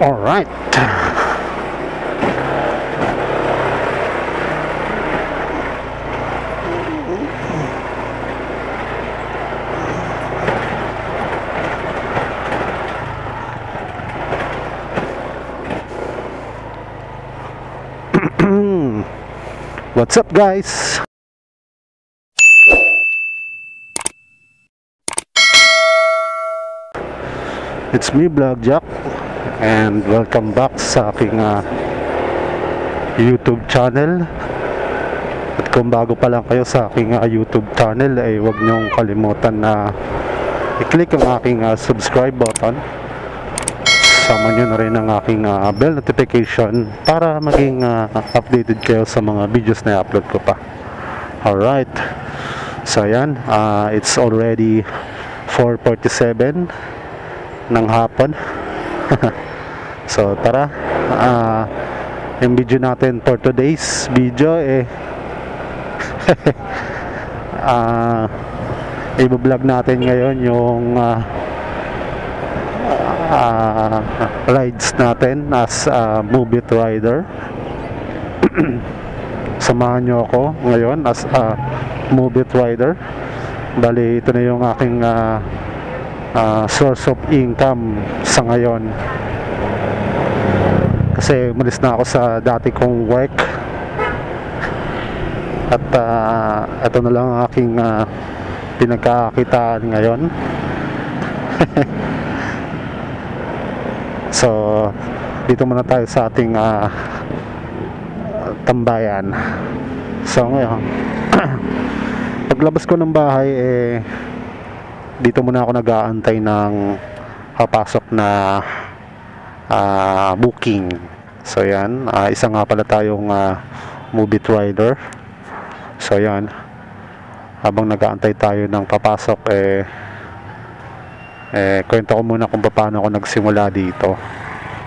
All right. What's up, guys? It's me, Vlog Jack, and welcome back sa aking YouTube channel. At kung bago pa lang kayo sa aking YouTube channel, ay huwag niyong kalimutan na i-click ang aking subscribe button. Sama nyo na rin ang aking bell notification para maging updated kayo sa mga videos na i-upload ko pa. Alright, so ayan, it's already 4:47 ng hapon. So tara, yung video natin for today's video i-vlog natin ngayon yung rides natin as a Move It rider. Samahan nyo ako ngayon as a Move It rider. Bali, ito na yung aking source of income sa ngayon, kasi umalis na ako sa dati kong work at ito na lang ang aking pinagkakakitaan ngayon. So dito muna tayo sa ating tambayan. So ngayon paglabas ko ng bahay, dito muna ako nag-aantay ng papasok na booking. So yan, isa nga pala tayong Move It rider. So yan, habang nag-aantay tayo ng papasok, kwento ko muna kung paano ako nagsimula dito.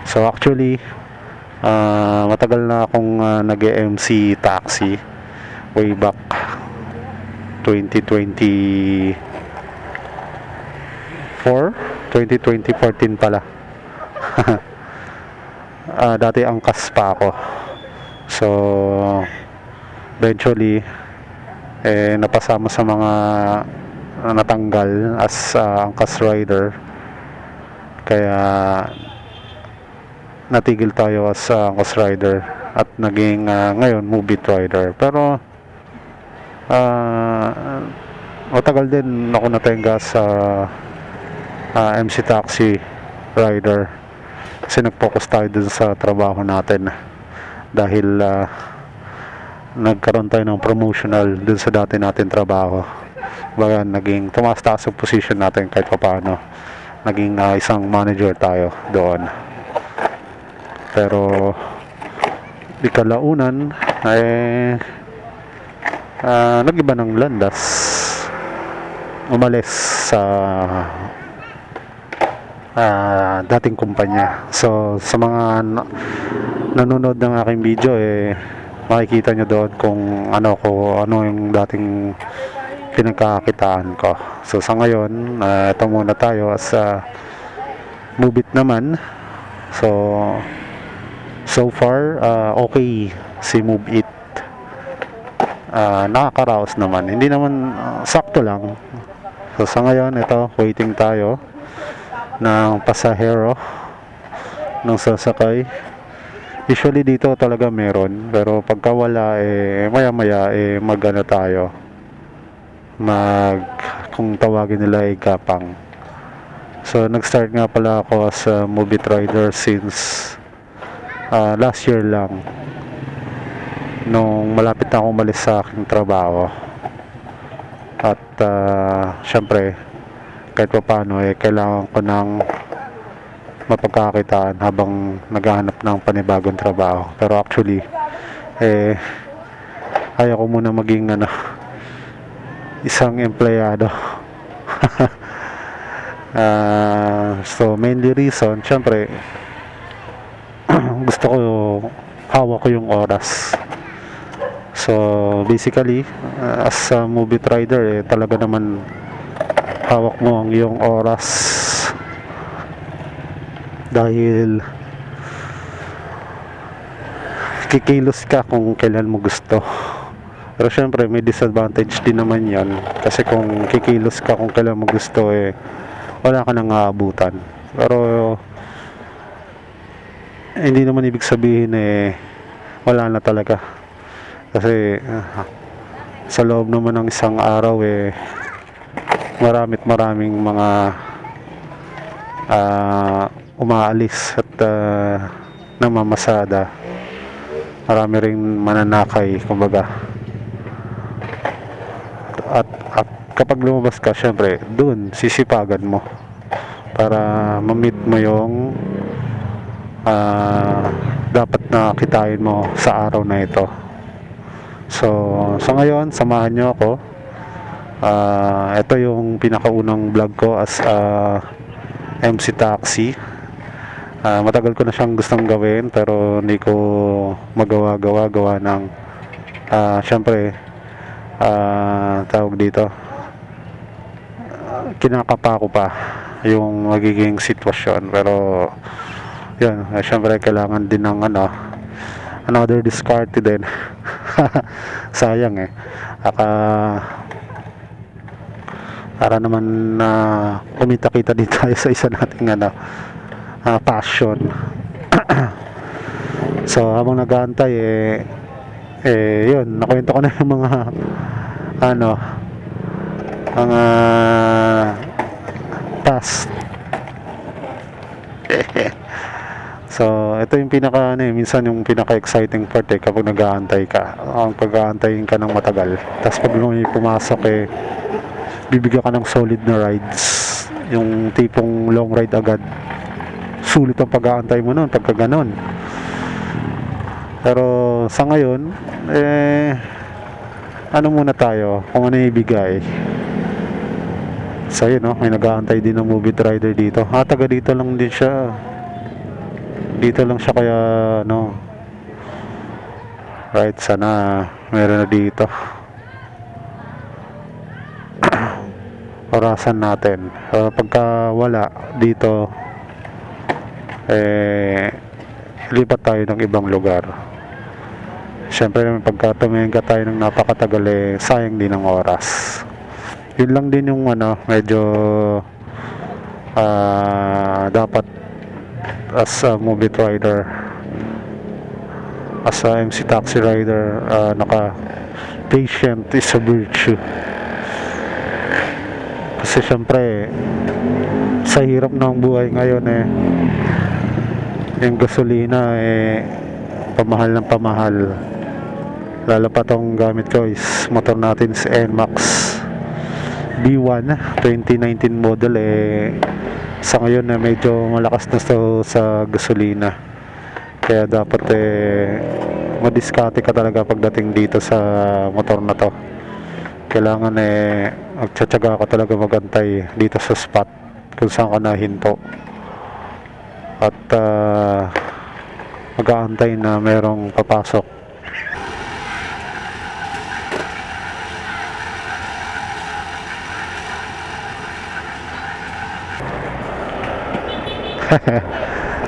So actually, matagal na akong nag-MC taxi way back 2014 pala. Dati angkas pa ako. So eventually napasama sa mga natanggal as angkas rider, kaya natigil tayo as angkas rider at naging ngayon Move It rider. Pero matagal din ako natenga sa MC taxi rider, kasi nag-focus tayo dun sa trabaho natin dahil nagkaroon tayo ng promotional dun sa dati natin trabaho. Baga naging tumaas-taas yung position natin kahit pa paano. Naging isang manager tayo doon. Pero di kalaunan nag-iba ng landas, umalis sa dating kumpanya. So sa mga nanonood ng aking video, makikita nyo doon kung ano yung dating pinagkakakitaan ko. So sa ngayon, ito muna tayo as Move It naman. So far okay si Move It. Nakakaraos naman, hindi naman sakto lang. So sa ngayon, ito, waiting tayo ng pasahero ng sasakay. Usually dito talaga meron, pero pagka wala, maya-maya mag-ano tayo, kung tawagin nila gapang. So nag-start nga pala ako as a Move It rider since last year lang, nung malapit na akong umalis sa aking trabaho. At syempre kahit pa paano, kailangan ko ng mapagkakitaan habang naghahanap ng panibagong trabaho. Pero actually ayaw ko muna maging isang empleyado. So mainly reason, syempre gusto ko hawak ko yung oras. So basically, as a Move It rider, talaga naman hawak mo ang iyong oras, dahil kikilos ka kung kailan mo gusto. Pero syempre may disadvantage din naman yan, kasi kung kikilos ka kung kailan mo gusto, wala ka nang aabutan. Pero hindi naman ibig sabihin wala na talaga, kasi sa loob naman ng isang araw maraming mga umaalis at namamasada. Marami ring mananakay, kumbaga. At kapag lumabas ka, syempre dun sisipagan mo para ma-meet mo yung dapat na kitain mo sa araw na ito. So sa ngayon, samahan nyo ako. Ito yung pinakaunang vlog ko as MC Taxi. Matagal ko na siyang gustong gawin, pero hindi ko gawa ng syempre tawag dito, kinakapa ko pa yung magiging sitwasyon. Pero yun, syempre kailangan din ng another discarte din. Sayang para naman kumita-kita din tayo sa isa nating passion. So habang nag-aantay yun, nakwento ko na yung mga mga past. So ito yung minsan yung pinaka-exciting part kapag nag-aantay ka. Ang pag-aantayin ka ng matagal, tapos pag may pumasok bibigyan ka ng solid na rides, yung tipong long ride agad. Sulit ang pag-aantay mo nun pagka ganon. Pero sa ngayon muna tayo kung ano ibigay. So yun, may nag-aantay din ng movie rider dito. Taga dito lang din siya. Dito lang siya, kaya right, sana meron na dito. Orasan natin. Pagka wala dito, lipat tayo ng ibang lugar. Siyempre pagka tumingin ka tayo ng napakatagal, sayang din ang oras. Yun lang din yung medyo dapat as a movie rider, as a MC Taxi rider, patient is a virtue. Kasi syempre sa hirap ng buhay ngayon, yung gasolina pamahal ng pamahal. Lalo pa tong gamit ko is motor natin si NMAX B1 2019 model. Sa ngayon medyo malakas na sa gasolina, kaya dapat madiskarte ka talaga pagdating dito sa motor na to. Kailangan magtsatsaga ka talaga magantay dito sa spot kung saan ka nahinto, at mag-aantay na merong papasok.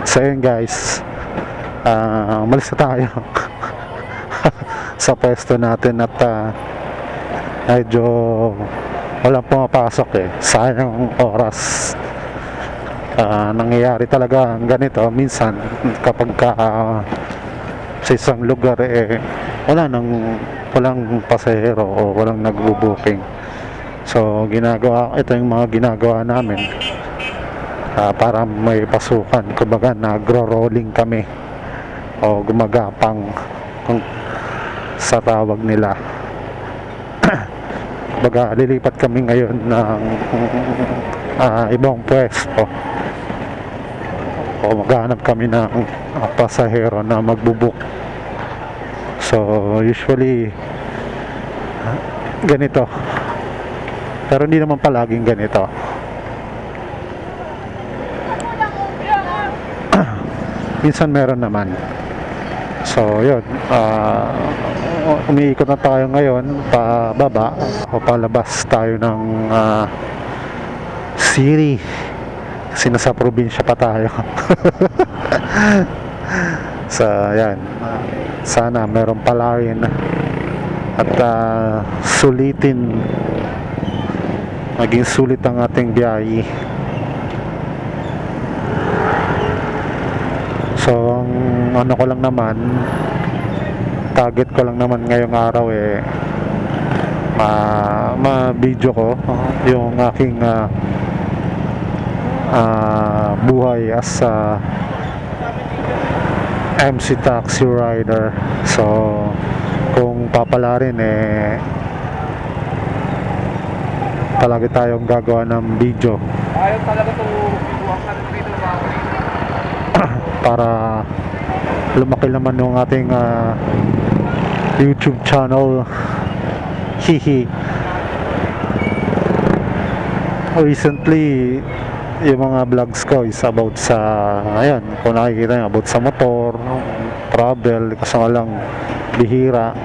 So yun guys, umalis na tayo sa pwesto natin, at medyo walang pumapasok, sayang oras. Nangyayari talaga ganito minsan kapag sa isang lugar walang pasahero o walang nagbo-booking. So ito yung mga ginagawa namin para may pasukan. Kumbaga nagro-rolling kami o gumagapang kung sa tawag nila. Kumbaga lilipat kami ngayon ng ibang pwesto, o maghanap kami ng pasahero na magbubook. So usually ganito, pero hindi naman palaging ganito. Minsan meron naman. So yun, umiikot na tayo ngayon pababa o palabas tayo ng city, kasi nasa probinsya pa tayo. So yan, sana meron pala rin at sulitin, maging sulit ang ating biyahe. So ang ano ko lang naman, target ko lang naman ngayong araw ma-video ko yung aking buhay as MC taxi rider. So kung papalarin talaga tayong gagawa ng video Ayaw talaga ito bibuang sa dito para lumaki naman yung ating YouTube channel. Hihi. Recently yung mga vlogs ko is about sa, ayan, kung nakikita nyo, about sa motor, travel, kasi nga lang bihira.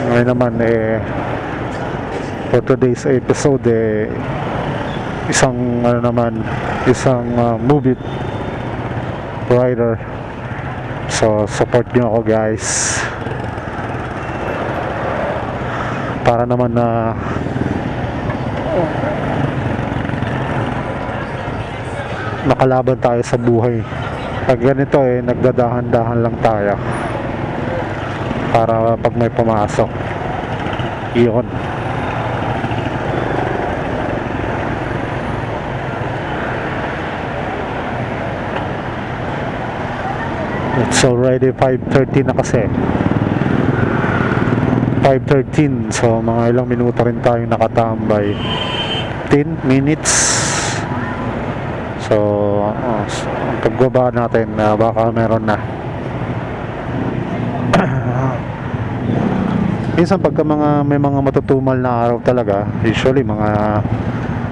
Ngayon naman for today's episode isang movie rider. So support nyo ako guys, para naman na nakalaban tayo sa buhay. Pag ganito nagdadahan-dahan lang tayo para pag may pumasok, iyon. It's already 5:30 na kasi, 5:13. So mga ilang minuto rin tayong nakatambay, 10 minutes. So pagbaba natin baka meron na. Minsan pagka may mga matutumal na araw talaga, usually mga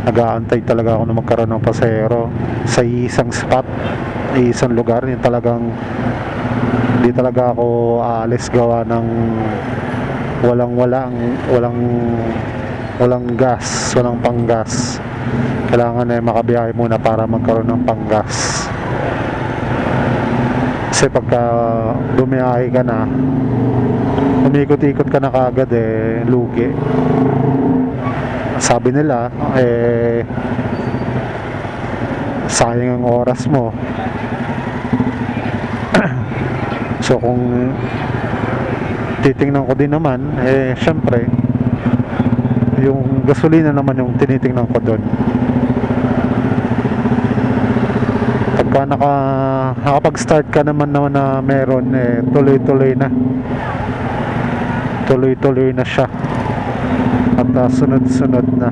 nag-aantay talaga ako na magkaroon ng pasahero sa isang spot, isang lugar. Yung talagang hindi talaga ako aalis gawa ng walang gas, walang panggas. Kailangan makabiyahe muna para magkaroon ng panggas. Kasi pagka bumiyahe ka na, umikot-ikot ka na kaagad, lugi. Sabi nila sayang ang oras mo. So kung titingnan ko din naman, syempre yung gasolina naman yung tinitingnan ko doon. Pagka nakapag-start ka naman na meron, tuloy-tuloy na siya at sunod-sunod na.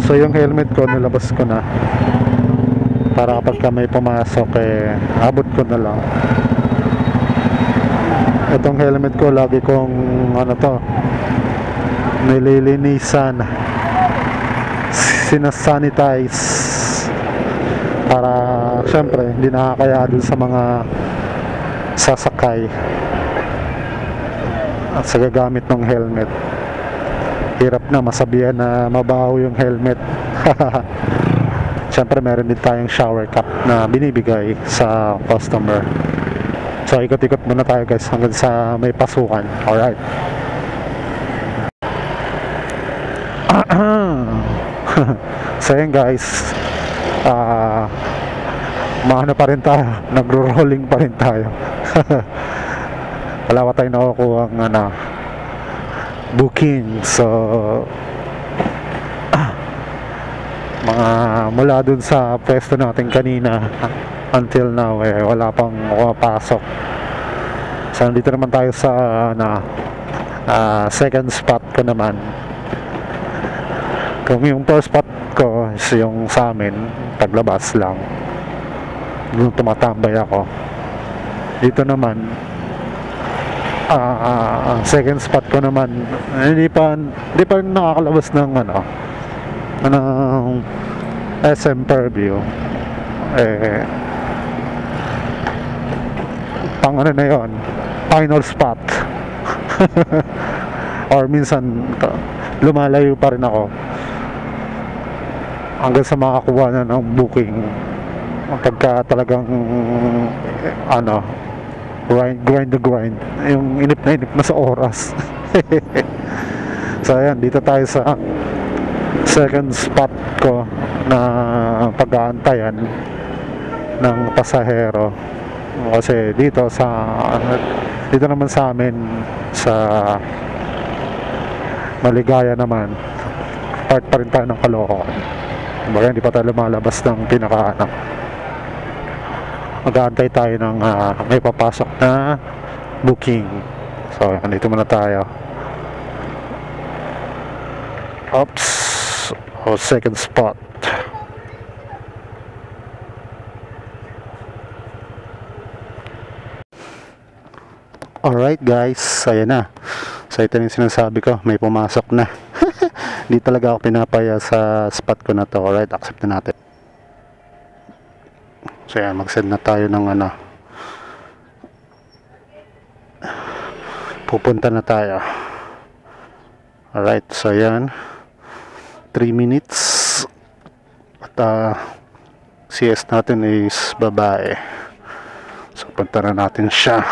So yung helmet ko nilabas ko na para kapag may pumasok abot ko na lang. Itong helmet ko lagi kong nililinisan, sinasanitize, para syempre hindi nakakaya dun sa mga sasakay at sa gagamit ng helmet. Hirap na masabihan na mabaho yung helmet. Syempre meron din tayong shower cap na binibigay sa customer. So ikot-ikot muna tayo guys hanggang sa may pasukan. Alright. So yun guys, maano pa rin tayo, nagro-rolling pa rin tayo. Wala pa tayong nakukuha ng booking. So mga mula dun sa pwesto natin kanina until now wala pang pumapasok. So nandito naman tayo sa second spot ko naman. Kung yung first spot ko is yung sa amin, paglabas lang, doon tumatambay ako. Dito naman second spot ko naman, hindi pa nakakalabas ng SM Fairview. Pang na yon, final spot. Or minsan lumalayo pa rin ako. hanggang sa makakuha na ng booking. Pagka talagang ano, grind yung inip na sa oras. So ayan, dito tayo sa second spot ko na pag-aantayan ng pasahero. Kasi dito naman sa amin sa Maligaya naman, part pa rin tayo ng Caloocan. Kumbaga hindi pa tayo lumalabas ng pinaka mag-aantay tayo ng may papasok na booking. So andito muna tayo. Oops. Second spot. Alright guys, ayan na. So ito yung sinasabi ko, may pumasok na. Hindi talaga ako pinapaya sa spot ko na to. Alright, accept na natin. So ayan, mag-send na tayo ng pupunta na tayo. Alright, so ayan, 3 minutes at CS natin is babae. So punta na natin siya.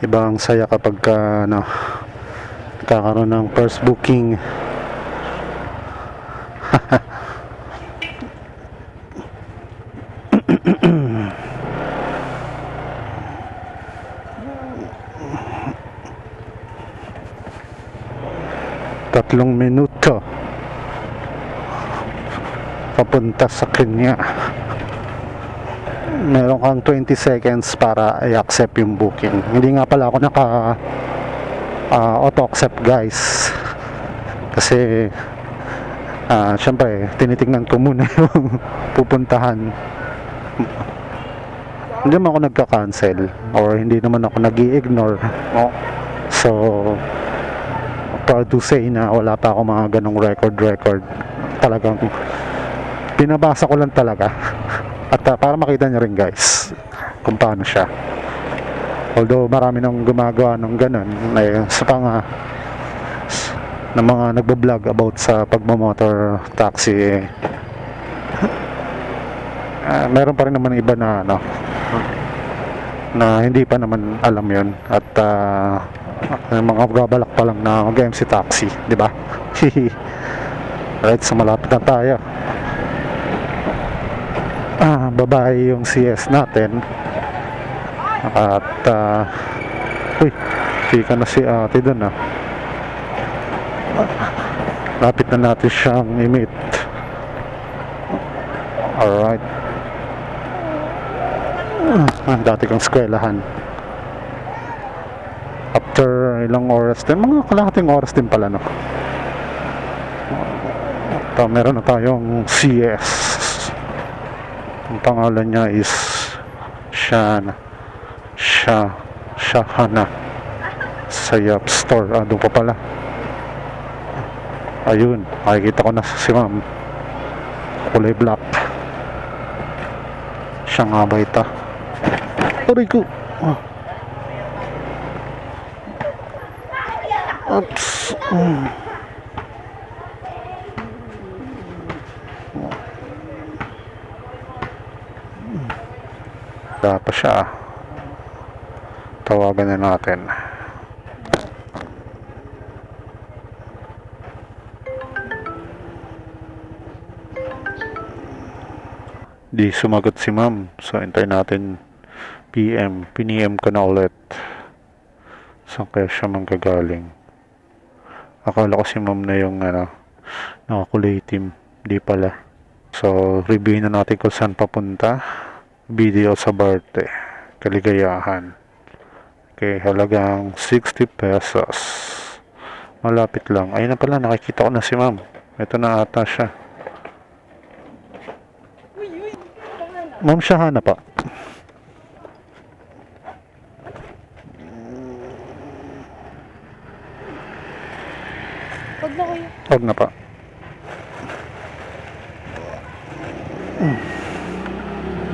Ibang saya kapag nagkakaroon ng first booking. Tatlong minuto papunta sa kanya. Meron kang 20 seconds para i-accept yung booking. Hindi nga pala ako naka auto-accept guys, kasi syempre tinitingnan ko muna yung pupuntahan. Hindi naman ako nagka-cancel or hindi naman ako nag-i-ignore. So proud to say na wala pa ako mga ganong record. Talagang binabasa ko lang talaga. At para makita nyo rin guys kung paano siya. Although marami nang gumagawa ng ganun sa ng mga nagbablog about sa pagmamotor taxi, meron pa rin naman iba na na hindi pa naman alam yun. At mga gabalak pa lang na mag-MC taxi, di ba? Right, so malapit na tayo. Babae yung CS natin. At uy, fika na si ate dun lapit na natin siyang i-meet. Alright. Dati kong eskwelahan. After ilang oras din, mga kalahating oras din pala at meron na tayong CS. Ang pangalan niya is Shahana sa Yap Store. Doon pa pala. Ayun, makikita ko na si ma'am, kulay black. Siya nga ba ito? Aray ko. Oops. Dapat siya. Tawagan na natin. Di sumagot si ma'am. So hintayin natin PM. Piniem ko na ulit. Saan kaya siya manggagaling? Akala ko si ma'am na yung nakakulay team. Di pala. So reviewin na natin kung saan papunta. Video sa Barte, Kaligayahan. Okay, halagang 60 pesos. Malapit lang. Ayun na pala, nakikita ko na si ma'am. Ito na ata siya. Ma'am Shahana pa. Huwag na kuya. Huwag na pa.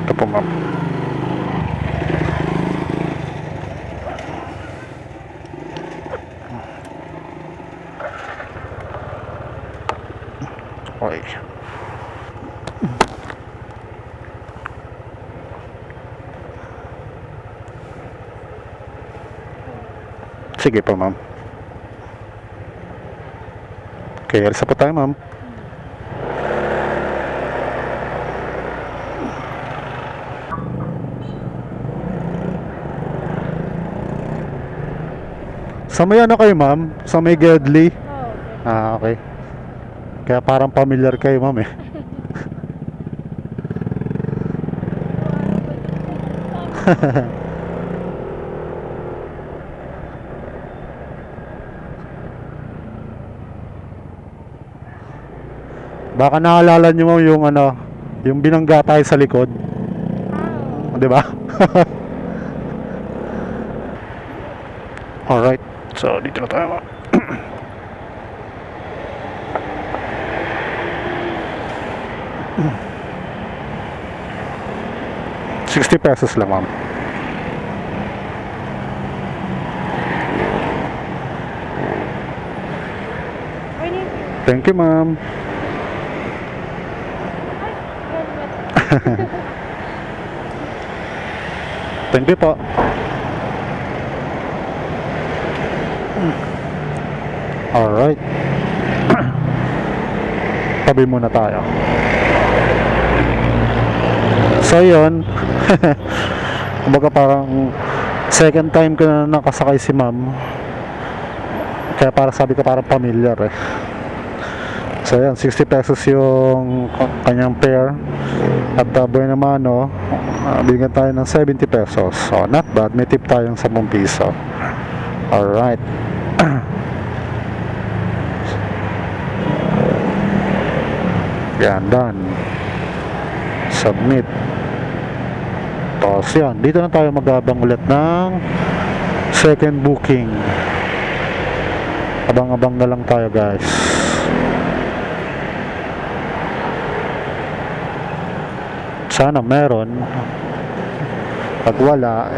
Ito po ma'am. Okay. Sige po, ma'am. Okay, alis na po tayo, ma'am. Sa may ano kayo, ma'am? Sa may Gedli? Oo, okay. Ah, okay. Kaya parang familiar kayo, ma'am eh. Baka naalala nyo, ma'am, yung ano, yung binangga tayo sa likod. Di ba? Alright. So, dito na tayo, ma'am. 60 pesos lang, ma'am. Thank you, ma'am. Thank you po. Alright. Tabi muna tayo. So yun. Kumbaga parang second time ko na nakasakay si ma'am. Kaya para sabi ko parang familiar eh. So yan, 60 pesos yung kanyang fare. At buhay naman bigyan tayo ng 70 pesos. So not bad, may tip tayong 10 piso. Alright. Yan, done. Submit. Tapos yan, dito na tayo mag-abang ulit ng second booking. Abang-abang na lang tayo, guys. Sana meron. Pag wala,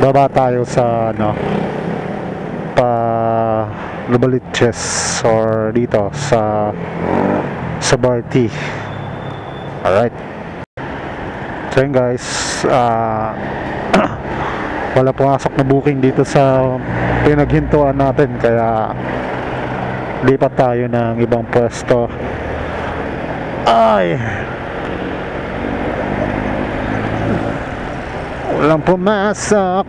baba tayo sa Lubaliches or dito sa Barty. Alright. So yun, guys, wala pumasok na booking dito sa pinaghintuan natin, kaya lipat tayo ng ibang pwesto. Ay, walang pumasok.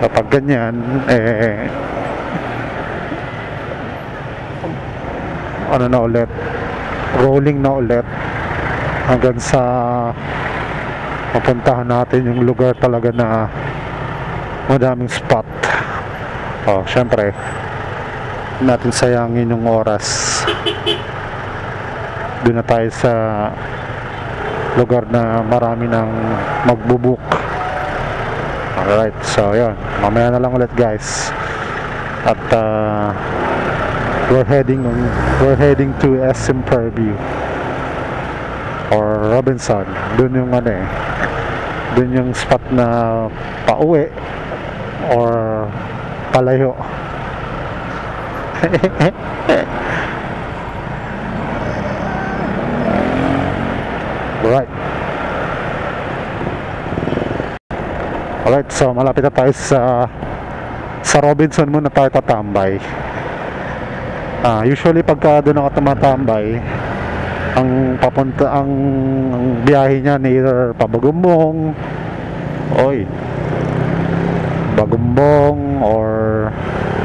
So pag ganyan, ano na ulit, rolling na ulit hanggang sa mapuntahan natin yung lugar talaga na madaming spot. Syempre natin sayangin yung oras. Doon na tayo sa lugar na marami ng magbubook. Alright, so yun, mamaya na lang ulit, guys. At we're heading to SM Fairview or Robinson. Doon yung doon yung spot na pauwi or palayo. Alright. Alright, so malapit na tayo sa Robinson muna tayo tatambay. Usually pagka doon ako tumatambay, ang biyahe niya either Bagumbong or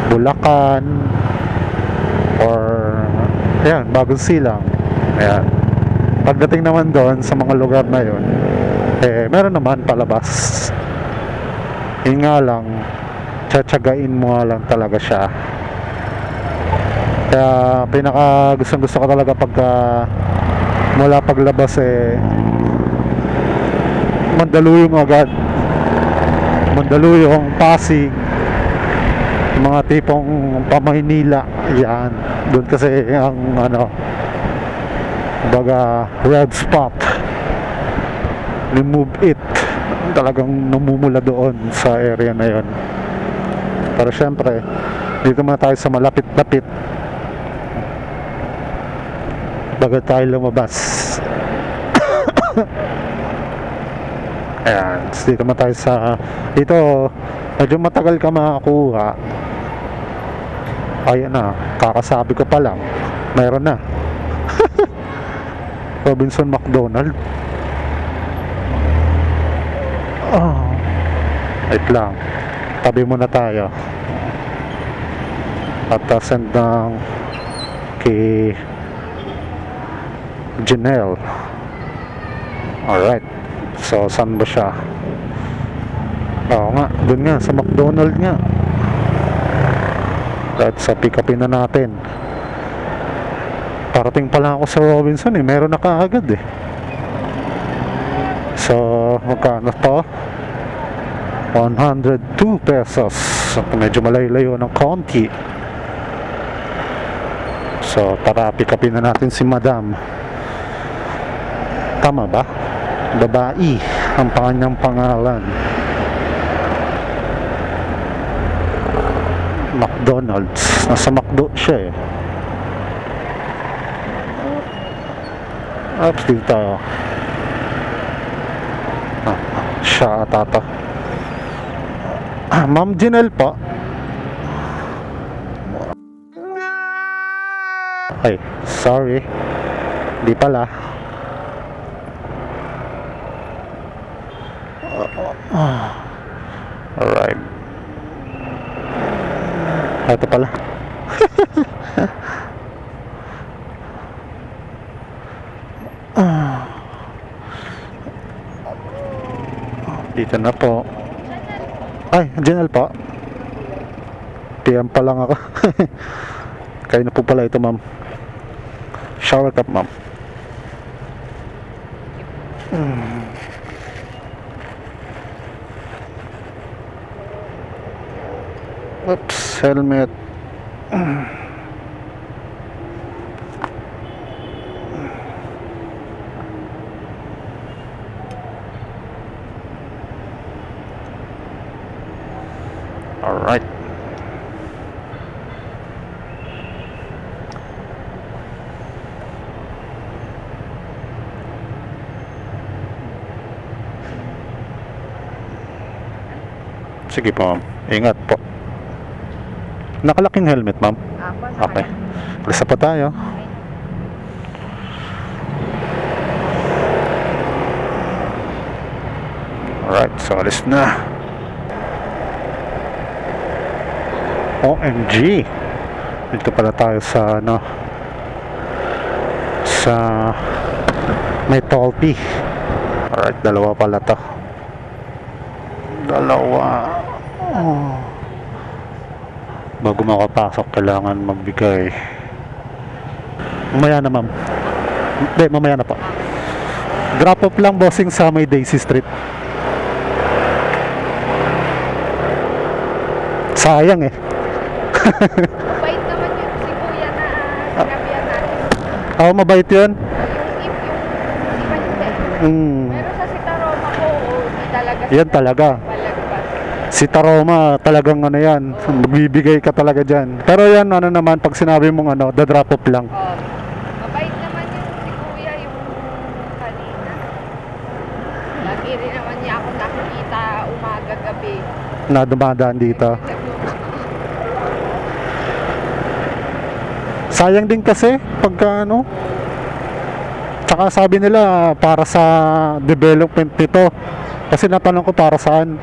Bulacan or ayan, Bagong Silang. Ayan. Pagdating naman doon sa mga lugar na yun, meron naman palabas. Yun nga lang, tsatsagain mo nga lang talaga siya. Kaya pinaka gusto ko talaga pagka mula paglabas Mandaluyong agad, Mandaluyong, Pasig, mga tipong pa-Maynila. Yan, doon kasi ang baga red spot, remove it, talagang namumula doon sa area na yon. Pero syempre dito muna tayo sa malapit-lapit bago tayo lumabas. Ayan, dito naman tayo sa dito, medyo matagal ka makakuha. Ayan na, kakasabi ko pa lang mayroon na. Robinson McDonald. Wait lang, tabi muna tayo at send ng kay Janelle. Alright, so saan ba siya? Oo nga, dun nga sa McDonald nga. Right, so pick upin na natin. Parating pa lang ako sa Robinson eh, meron na kaagad eh. So magkano to? 102 pesos. Medyo malayo ng konti. So tara, pick upin na natin si Madam. Tama ba? Babae ang kanyang pangalan. McDonald's. Nasa McDo siya eh. Oops, dito tayo. Siya ata to. Ma'am Janelle po. Ay, sorry. Di pala. Alright. Ito pala. Dito na po. Ay, Janelle po. PM pa lang ako. Kayo na po pala ito, ma'am. Shower cup, ma'am. Oops, helmet. All right. Sige po, ma'am. Ingat po. Nakalaking helmet, ma'am? Okay. Alisa po tayo. Alright, so alis na. OMG. Dito pala tayo sa ano, sa may Tolpi. Alright, dalawa pala to. Dalawa. Bago makapasok kailangan magbigay. Mamaya na, ma'am. Hindi, mamaya na po. Drop off lang, bossing, sa may Daisy Street. Sayang eh. Mabait naman yun si Kuya na sinabihan natin. Oo, mabait yun. Yung iba hindi. Pero sa Sitaroma ko, hindi talaga Yan talaga. palagpas. Si Taroma talagang ano yan, magbibigay ka talaga dyan. Pero yan ano naman, pag sinabi mong ano, the drop off lang. Mabait naman yun si Kuya yung kanina. Lagi rin naman niya ako nakikita umaga-gabi. Na dumadaan dito. Sayang din kasi pagka ano. Tsaka sabi nila para sa development nito. Kasi natanong ko para saan.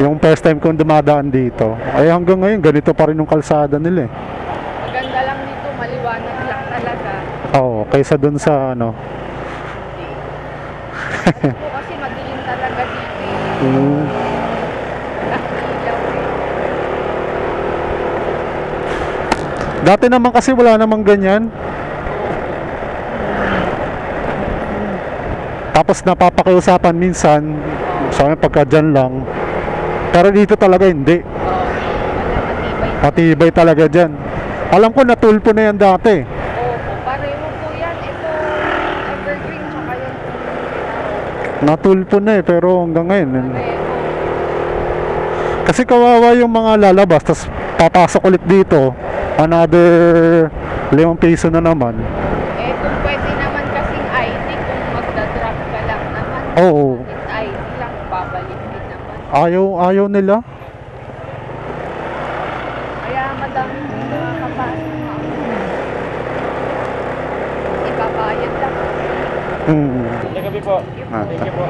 Yung first time kong dumadaan dito. Ay hanggang ngayon ganito pa rin yung kalsada nila eh. Maganda lang dito, maliwanag lang talaga. Oo, kaysa dun sa ano. Kasi madilim talaga dito eh. Nakikilaw eh. Dati naman kasi wala namang ganyan. Tapos napapakiusapan minsan sa akin pagka dyan lang. Pero dito talaga hindi. Matibay. Matibay talaga dyan. Alam ko natulpo na yan dati. Opo, pareho po yan. Ito, evergreen, tsaka yan. Natulpo na eh, pero hanggang ngayon. Pareho. Kasi kawawa yung mga lalabas, tapos papasok ulit dito. Another 5 piso na naman. Ito Oo. Ay, lang babalik din naman. Ayaw nila. Kaya madami din nakakapasok ako. Ibabayad lang. Magandang gabi po. Thank you po.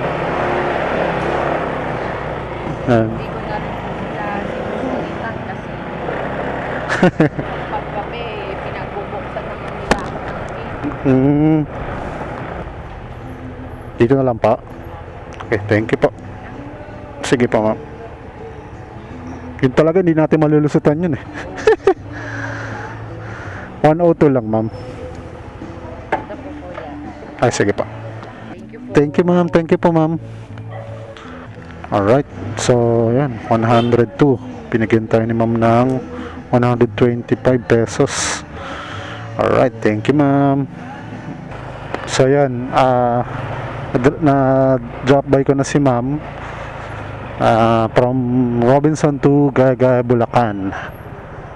Hindi ko na rin sila sinusulitan kasi pag kami, pinagbubuksan naman nila ako ng gate. Dito na lang pa. Okay, thank you po. Sige po, ma'am. Yun talaga, hindi natin malulusutan yun eh. 102 lang, ma'am. Ito po po yan. Ay, sige pa. Thank you po. Thank you, ma'am. Thank you po, ma'am. Alright. So, yan. 102. Pinigyan tayo ni ma'am ng 125 pesos. Alright. Thank you, ma'am. So, yan. Na-drop by ko na si ma'am. From Robinson to Gaya, Bulacan.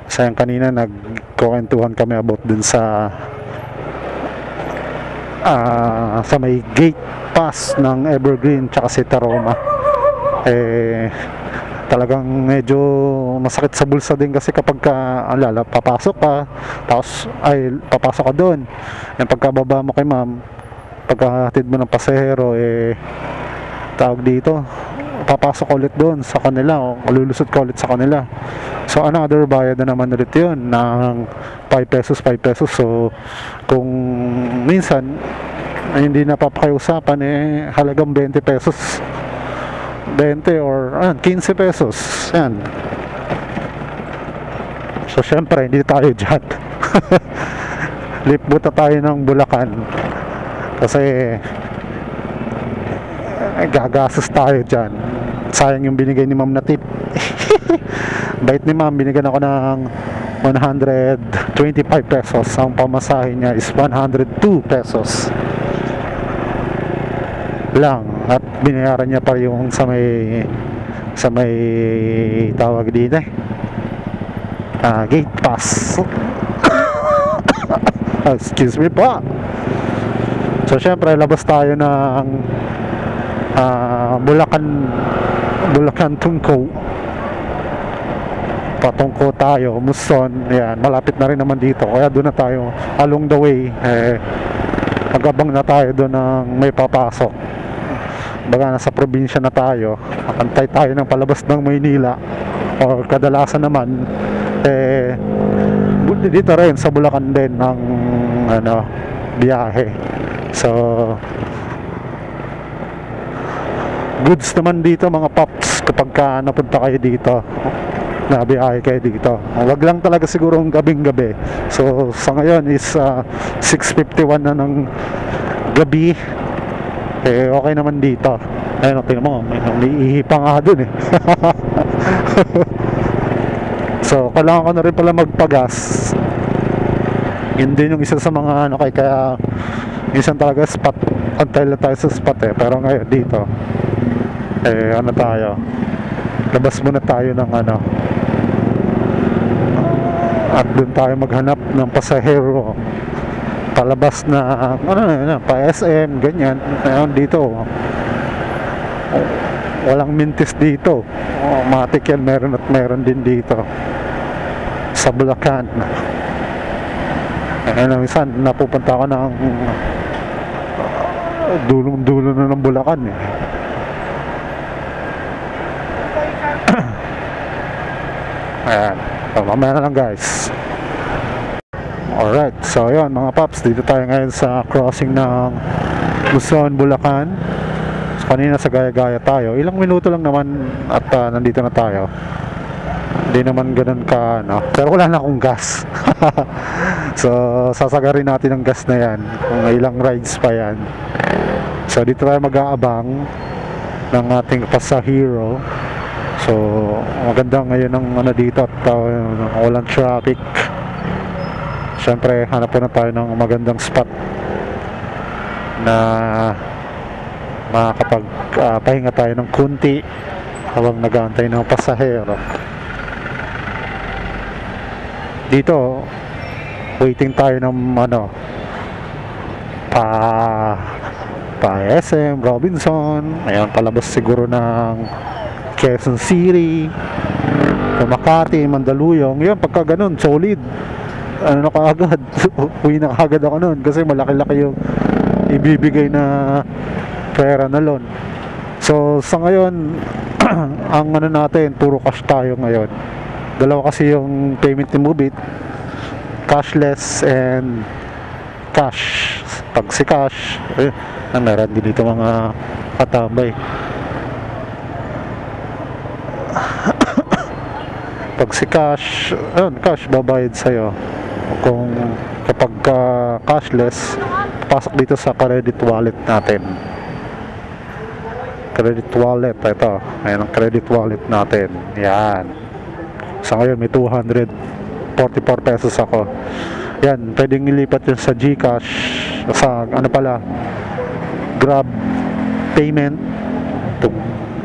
So, yan kanina nagkukwentuhan kami about dun sa may gate pass ng Evergreen tsaka si Taroma. Talagang medyo masakit sa bulsa din kasi kapag papasok ka tapos papasok ka doon, yung pagkababa mo kay ma'am, pagkahatid mo ng pasahero, tawag dito, papasok ulit doon sa kanila o lulusot ka ulit sa kanila. So another bayad na naman ulit yun ng 5 pesos. So kung minsan hindi napapakiusapan, halagang 20 pesos, 20 or 15 pesos yan. So syempre hindi tayo dyan. Lipbot na tayo ng Bulacan kasi gagastos tayo dyan. Sayang yung binigay ni ma'am na tip. Bait ni ma'am, binigyan ako ng 125 pesos. Ang pamasahe niya is 102 pesos lang, at binayaran niya pa yung sa may tawag dito gate pass. Excuse me po. So syempre labas tayo ng Bulacan Tungko, patungko tayo Muson. Yan, malapit na rin naman dito, kaya doon na tayo along the way. Magabang na tayo doon ng may papasok. Baga nasa probinsya na tayo, makantay tayo ng palabas ng Maynila, or kadalasan naman dito rin sa Bulacan din ng biyahe. So goods naman dito mga paps kapag napunta kayo dito, nabiyahe kayo dito. Wag lang talaga siguro ang gabing-gabi. So sa ngayon is 6:51 na ng gabi. Okay naman dito. Ayun, tingnan mo, may ihi pa nga dun eh. So kailangan ko na rin pala magpagas. Yun din yung isa sa mga kaya minsan talaga spot, antay lang tayo sa spot pero ngayon dito tayo, labas muna tayo ng at dun tayo maghanap ng pasahero palabas na pa SM ganyan. Ngayon dito walang mintis dito, matik yan, meron din dito sa Bulacan. Minsan napupunta ako ng dulong-dulo na ng Bulacan Ayan, so, mamaya na lang guys. Alright, so yun mga paps, dito tayo ngayon sa crossing ng Luzon, Bulacan. So kanina sa Gaya-Gaya tayo, ilang minuto lang naman at nandito na tayo. Hindi naman ganun ka pero wala na akong gas. So sasagarin natin ang gas na yan kung ilang rides pa yan. So dito tayo mag-aabang ng ating pasahero. So maganda ngayon ang dito at walang traffic. Siyempre hanap na tayo ng magandang spot na makakapagpahinga tayo ng kunti habang nag-aantay ng pasahero. Dito waiting tayo ng pa SM, Robinson, ayun, palabas siguro ng Quezon City, Makati, Mandaluyong. Yun, pagka ganun, solid. Ano na kaagad, uwi na kaagad ako nun kasi malaki-laki yung ibibigay na pera na loan. So, sa ngayon, ang ano natin, puro cash tayo ngayon. Dalawa kasi yung payment ni Mubit, cashless and cash. Pag si cash, meron din dito mga katabay. Pag si cash, cash babayad sa'yo. Kung kapag cashless, pasok dito sa credit wallet natin. Credit wallet, ito. Ayan ang credit wallet natin. Yan. Sa ngayon may 244 pesos ako. Yan, pwedeng ilipat yun sa GCash, sa ano pala, Grab payment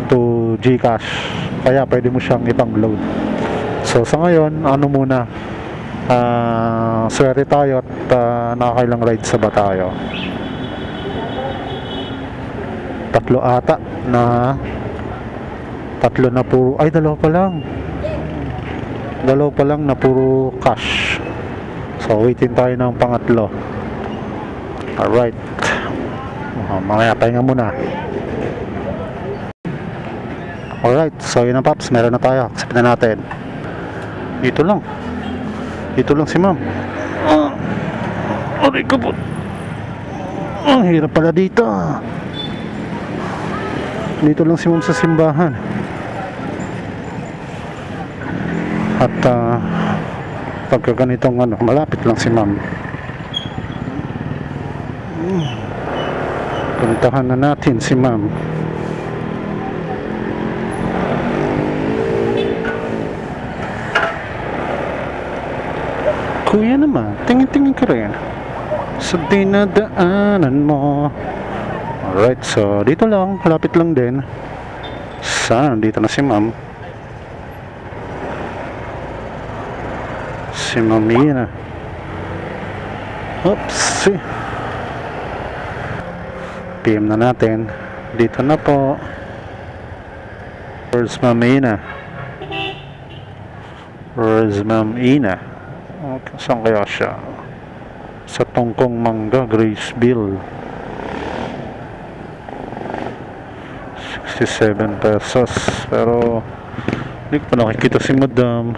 to GCash. Kaya pwede mo siyang ipang-load. So sa ngayon, ano muna, swerte tayo at nakakailang rides sa ba tayo? 3 ata na 3 na puro, ay dalawa pa lang na puro cash. So waitin tayo ng pangatlo. Alright, mamaya pahinga muna. Alright, so yun ang paps, meron na tayo, accept na natin. Dito lang si ma'am. Aray ko po, ang hirap pala dito. Dito lang si ma'am sa simbahan. At pagka ganitong ano, malapit lang si ma'am. Puntahan na natin si ma'am. Kuya naman, tingin-tingin ka rin sa dinadaanan mo. Alright, so dito lang, malapit lang din. Sana dito na si ma'am. Si Mamina. Oops. PM na natin. Dito na po. Where's Mamina? Where's Mamina? Okay, saan kaya siya? Sa Tongkong Mangga, Graceville. 67 pesos. Pero hindi ko pa nakikita si madam.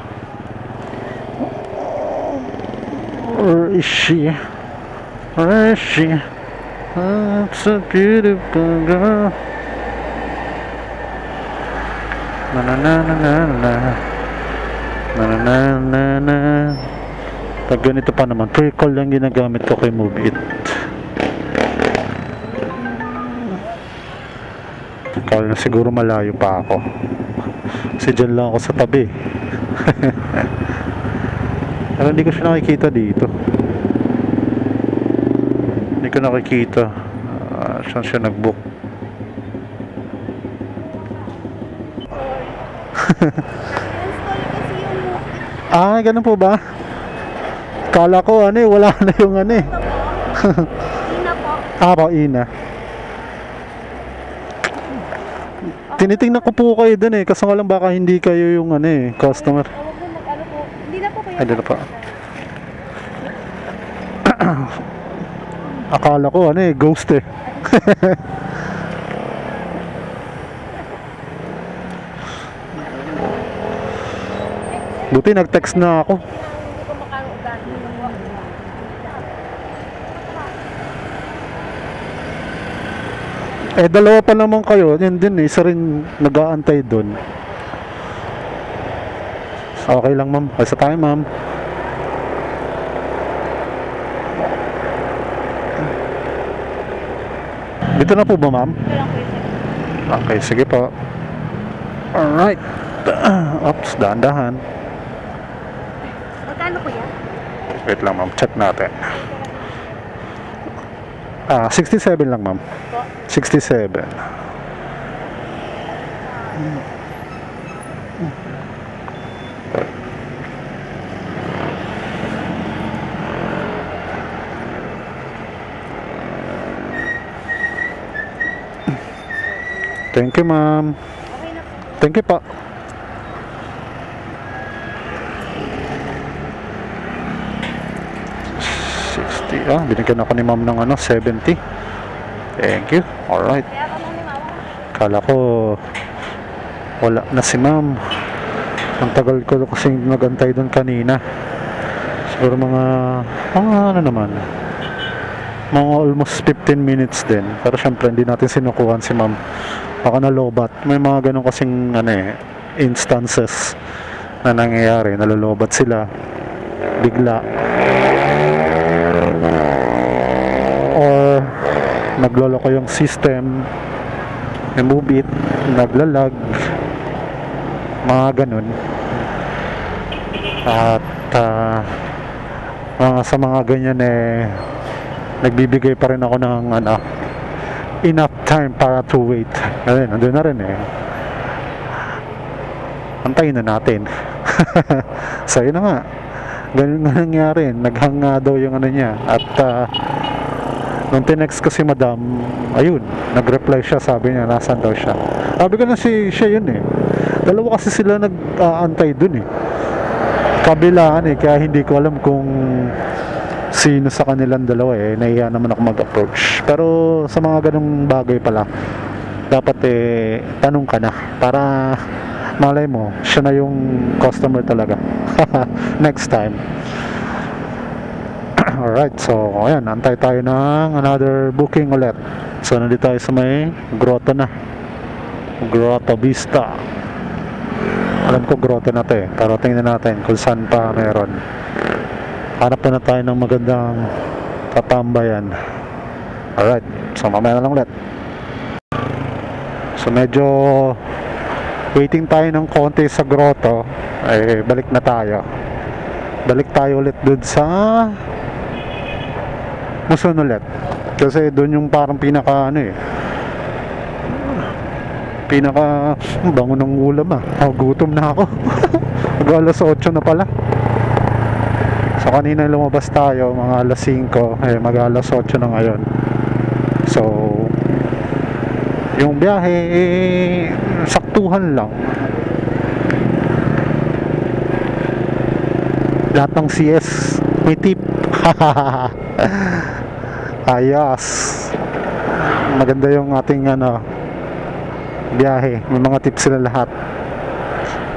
Where is she? Where is she? That's a beautiful girl. Na na na na na na na na na na. Pag ganito pa naman, pre-call lang ginagamit ko kay Move It. Kala na siguro malayo pa ako. Kasi dyan lang ako sa tabi. Pero hindi ko siya nakikita dito. Hindi ko nakikita. Saan siya nag-book? Ganun po ba? Kala ko wala na yung Ina po. Ina. Tinitingnan ko po kayo dun kaso nga lang baka hindi kayo yung customer. Huwag na mag-ano po. Hindi na po kayo. Ay, dito pa. Akala ko ghost Buti nag-text na ako. Dalawa pa naman kayo. Yan din isa rin nag-aantay doon. Okay lang ma'am. Isa tayo ma'am. Dito na po ba ma'am? Okay, sige po. Alright. Oops, dahan-dahan. Magkano po yan? Wait lang ma'am, check natin. 67 lang ma'am. 67. Thank you, ma'am. Okay na po. Thank you pa. Binigyan ako ni ma'am ng 70. Thank you. Alright. Kaya ka mami, mama. Kala ko wala na si ma'am. Ang tagal ko kasi nagantay doon kanina. Siguro mga ano naman, mga almost 15 minutes din. Pero syempre hindi natin sinukuhan si ma'am. Baka nalobat. May mga ganun kasing instances na nangyayari. Nalolobat sila bigla, or nagloloko yung system, remove it, naglalag, mga ganun. At sa mga ganyan nagbibigay pa rin ako ng enough time para to wait. Ayun, nandun na rin antayin na natin. So yun na nga, ganun nga nangyari, naghang daw yung niya. At nung tinext ko si madam, ayun, nag-reply siya, sabi niya nasan daw siya. Sabi ko na siya yun dalawa kasi sila nag-aantay dun kabilaan kaya hindi ko alam kung sino sa kanilang dalawa nahiya naman ako mag-approach. Pero sa mga ganung bagay pala, dapat tanong ka na para malay mo siya na yung customer talaga. Next time. Alright, so ayan, antay tayo ng another booking ulit. So nandito tayo sa may grotto na, Grotto Vista. Alam ko grotto na to pero tingnan natin kung saan pa meron. Hanap na tayo ng magandang tatambayan. Alright, so mamaya na lang ulit. So medyo waiting tayo ng konti sa grotto. Balik na tayo. Balik tayo ulit dun sa Muson ulit. Kasi dun yung parang pinaka pinaka bango ng ulam gutom na ako. Mag-alas 8 na pala. So kanina lumabas tayo mga alas 5, mag-alas 8 na ngayon. So yung biyahe saktuhan lang. Lahat ng CS may tip. Ayos. Maganda yung ating biyahe, may mga tips sila lahat.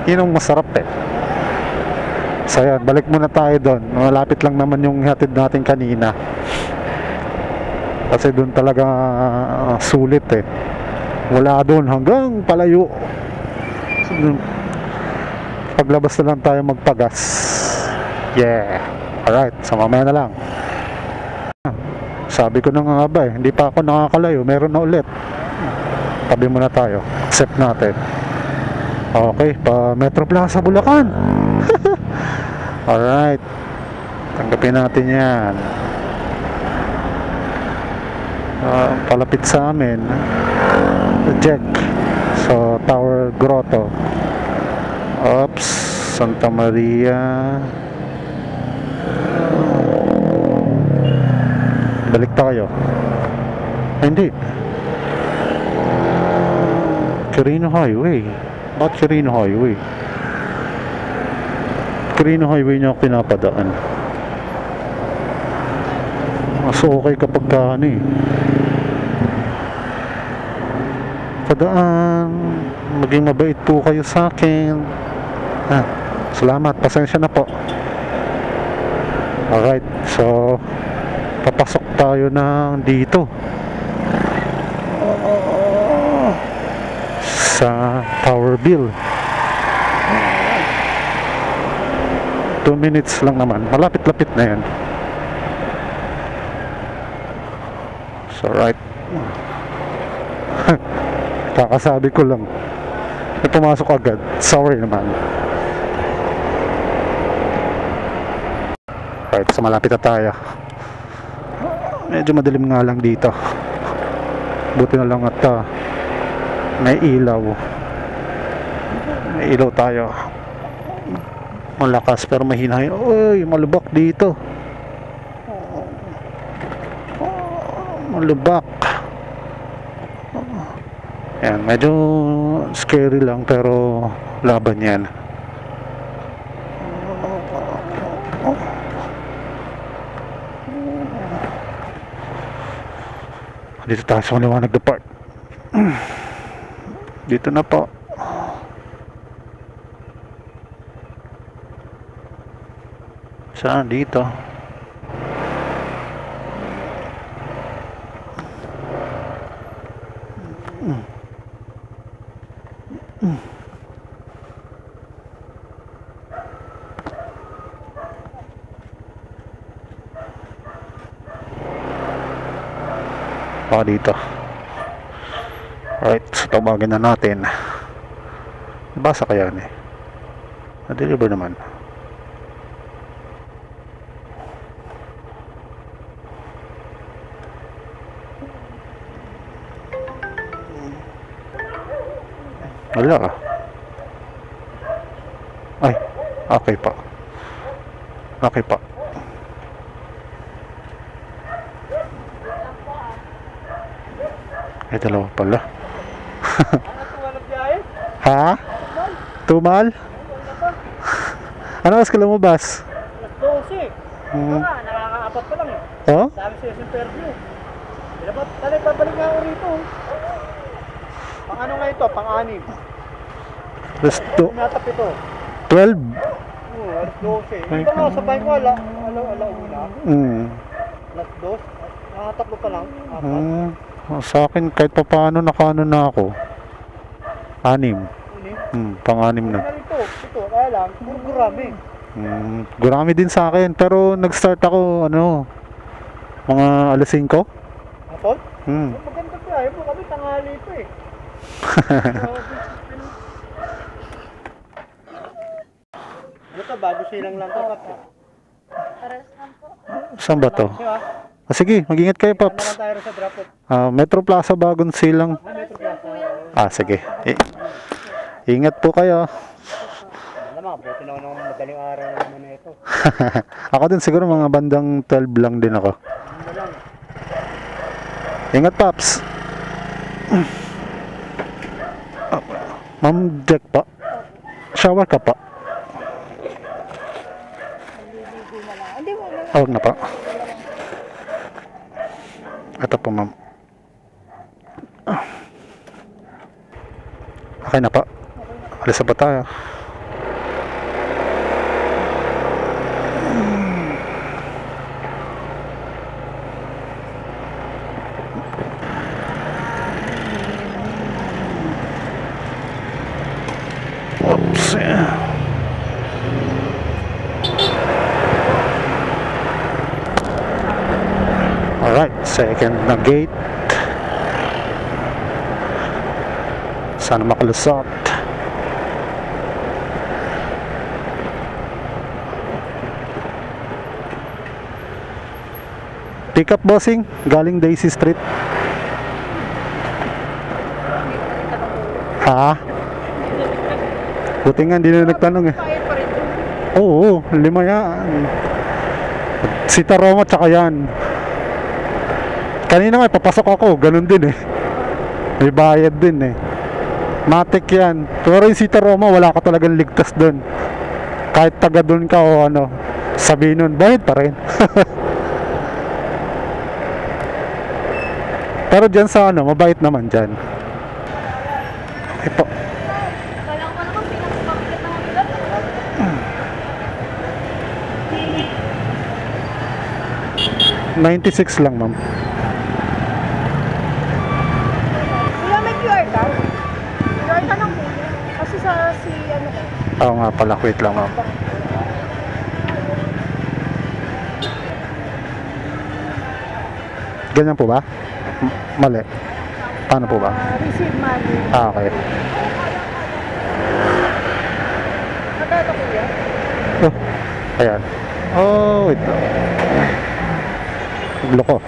Yun ang masarap So yan, balik muna tayo doon. Malapit lang naman yung hatid natin kanina. Kasi doon talaga sulit Wala doon hanggang palayo. Paglabas na lang tayo magpagas. Yeah. Alright, so mamaya na lang. Sabi ko na nga ba hindi pa ako nakakalayo, meron na ulit. Tabi muna tayo, accept natin. Okay, pa Metro Plaza Bulacan. Alright, tanggapin natin yan. Palapit sa amin Jack. So Tower Grotto. Oops, Santa Maria. Balik tayo. Hindi, Quirino Highway. Bakit Quirino Highway? Quirino Highway niya ako pinapadaan. Mas okay kapag padaan. Maging mabait po kayo sa akin. Salamat, pasensya na po. Alright, so papasok tayo ng dito sa Tower Bill. 2 minutes lang naman, malapit-lapit na yan. So right. Kakasabi ko lang may pumasok agad, sorry naman. Right, so malapit na tayo. Medyo madilim nga lang dito. Buti na lang at may ilaw. May ilaw tayo. Malakas pero mahina. Uy, malubak dito. Malubak. Yan, medyo scary lang pero laban yan. Dito tayo sa maliwanag na part. Dito na po. Saan? Dito. Baka dito. Right, so tawagin na natin. Basa kaya ni? Na-deliver naman. Wala ka. Ay, okay pa. Okay pa. Ay, dalawa pala. Ha? Tumal? Ano oras ka lumabas? Alas 12. Nakaka-apat pa lang eh. Oh? Sabi siya sa interview. Dapat talay babalik nga ako rito. Pang ano nga ito? Pang-anim. Natap ito. 12? Oo, alas 12. Ito nga, sabay ko alauna. Alas 2. Nakatatlo pa lang. Sa akin kahit pa paano nakaano na ako. 6. Pang-anim na. Ito, kaya lang, puro gurami. Gurami din sa akin pero nag-start ako mga alas 5. Atol? Maganda pa, ayaw mo kami tanghali pa eh. Ano to, bago silang lang to, Paps? Saan ba to? Sige, mag-ingat kayo, Paps. Tayo sa drop-off. Metro Plaza, bagong silang. Metro Plaza. Sige. Ingat po kayo. Alam mo, buti na ako ng madaling araw naman na ito. Ako din siguro mga bandang 12 lang din ako. Ingat, Paps. Ma'am Jack pa. Shower ka pa. Huwag na pa. Ito po, ma'am. Okay na pa. Alis na pa tayo. Oops. Alright, second na gate. Sana makalusot. Pick up, bossing, galing Daisy Street. Ha? Buti nga hindi na nagtanong eh. Oo, 5 yan. Sita Roma tsaka yan. Kanina nga papasok ako, ganun din eh. May bayad din eh. Matik yan. Pero yung Sita Roma, wala ka talagang ligtas dun. Kahit taga dun ka o sabihin nun, bayad pa rin. Pero dyan sa mabait naman dyan. Okay po. 96 lang, ma'am. Kuya, may QR card? QR ka lang po. Kasi Oo nga pala, wait lang, ma'am. Ganyan po ba? Mali. Paano po ba? receive money. Okay. Magkano kuya? Ayan. Wait lang. Loko.